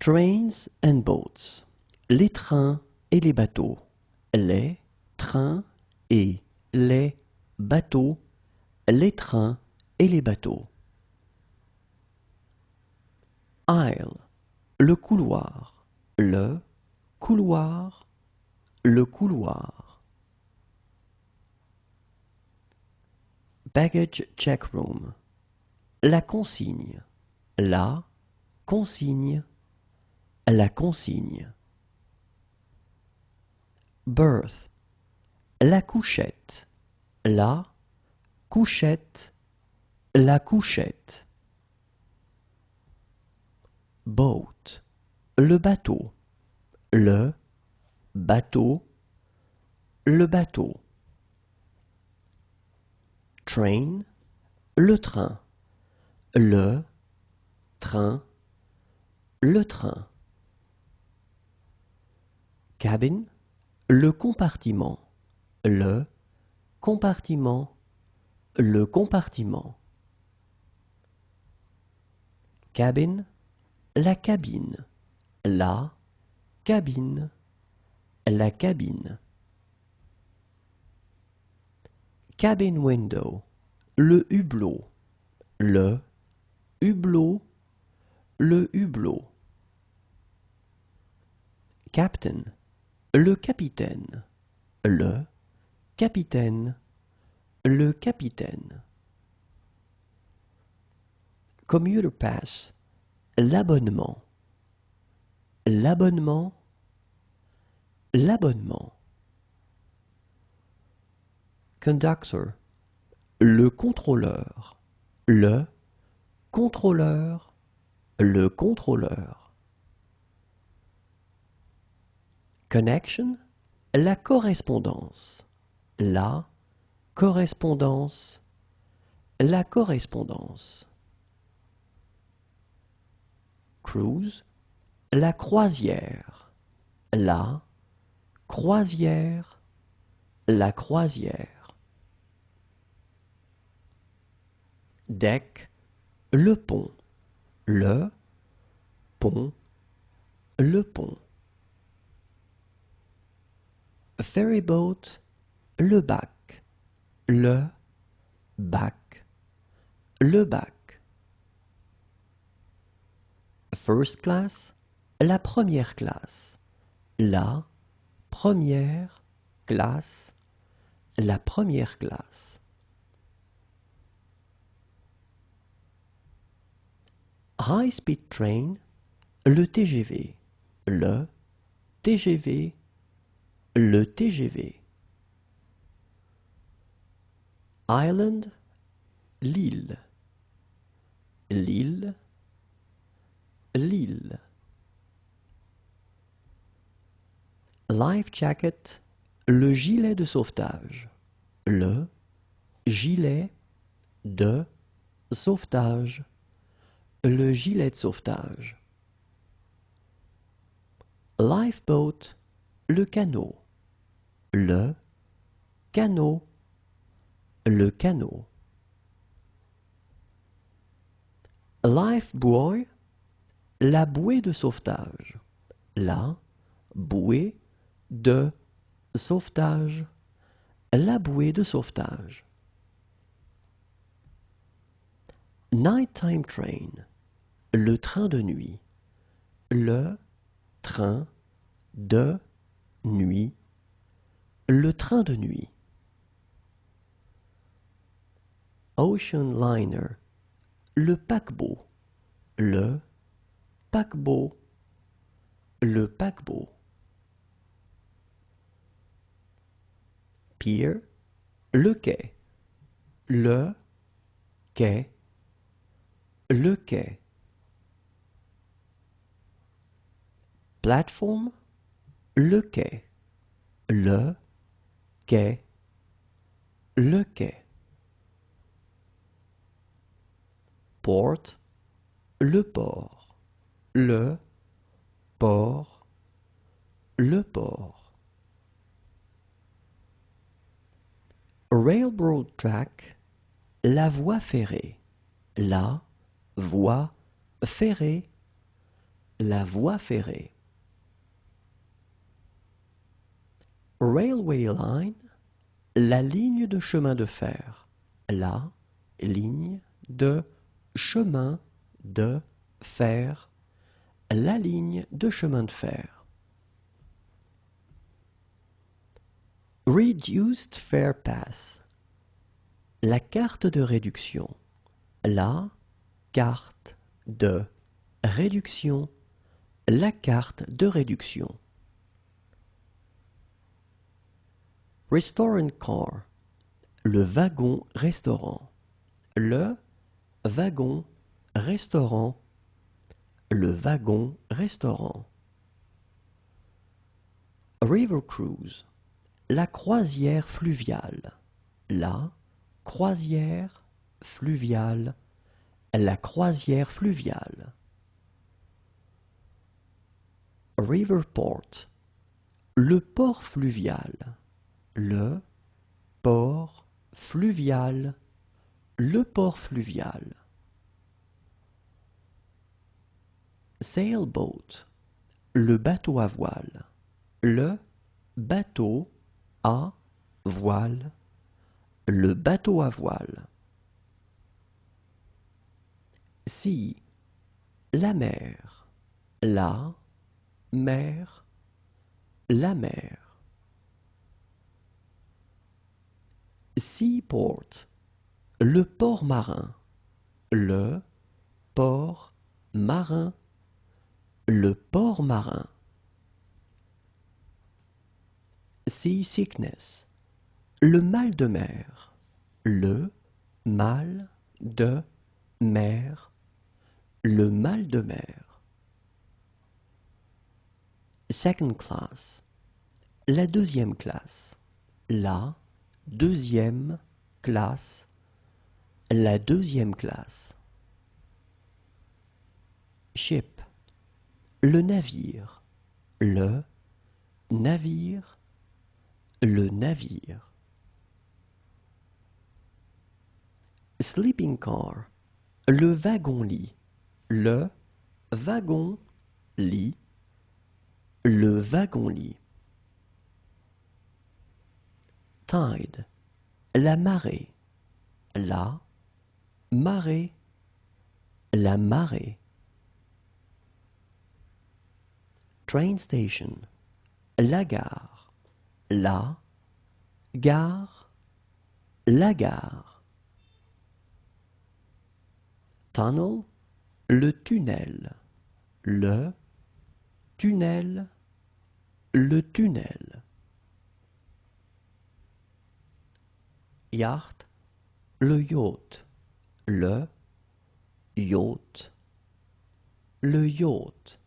Trains and boats. Les trains et les bateaux. Les trains et les bateaux. Les trains et les bateaux. Aisle. Le couloir. Le couloir. Le couloir. Baggage check room. La consigne. La consigne. La consigne. Berth. La couchette. La couchette. La couchette. Boat. Le bateau. Le bateau. Le bateau. Train. Le train. Le train. Le train. Cabin. Le compartiment. Le compartiment. Le compartiment. Cabin. La cabine. La cabine. La cabine. Cabin window. Le hublot. Le hublot. Le hublot. Captain. Le capitaine. Le capitaine. Le capitaine. Commuter pass. L'abonnement. L'abonnement. L'abonnement. Conductor. Le contrôleur. Le contrôleur. Le contrôleur. Connection. La correspondance. La correspondance. La correspondance. Cruise. La croisière. La croisière. La croisière. Deck. Le pont. Le pont. Le pont. Ferryboat. Le bac. Le bac. Le bac. First class. La première classe. La première classe. La première classe. High speed train. Le TGV. Le TGV. Le TGV. Island. L'île. L'île. L'île. Life jacket. Le gilet de sauvetage. Le gilet de sauvetage. Le gilet de sauvetage. Lifeboat. Le canot. Le canot. Le canot. Lifebuoy. La bouée de sauvetage. La bouée de sauvetage. La bouée de sauvetage. Nighttime train. Le train de nuit. Le train de nuit. Le train de nuit. Ocean liner. Le paquebot. Le paquebot. Le paquebot. Pier. Le quai. Le quai. Le quai. Platform. Le quai. Le quai. Le quai. Port. Le port. Le port. Le port. Railroad track. La voie ferrée. La voie ferrée. la voie ferrée. Railway line, la ligne de chemin de fer. La ligne de chemin de fer. La ligne de chemin de fer. Reduced Fare Pass, la carte de réduction. La carte de réduction. La carte de réduction. Restaurant car, le wagon restaurant. Le wagon restaurant. Le wagon restaurant. River cruise, la croisière fluviale. La croisière fluviale. La croisière fluviale. Riverport, le port fluvial. Le port fluvial. Le port fluvial. Sailboat, le bateau à voile. Le bateau à voile. Le bateau à voile. Sea, la mer. La mer. La mer. Seaport, le port marin. Le port marin. Le port marin. Seasickness, le mal de mer. Le mal de mer. Le mal de mer. Second class, la deuxième classe. La deuxième classe. La deuxième classe. Ship, le navire. Le navire. Le navire. Sleeping car, le wagon-lit. Le wagon-lit. Le wagon-lit. Tide, la marée. La marée. La marée. Train station, la gare. La gare. La gare. Tunnel, le tunnel. Le tunnel. Le tunnel. Yacht, le yacht. Le yacht. Le yacht.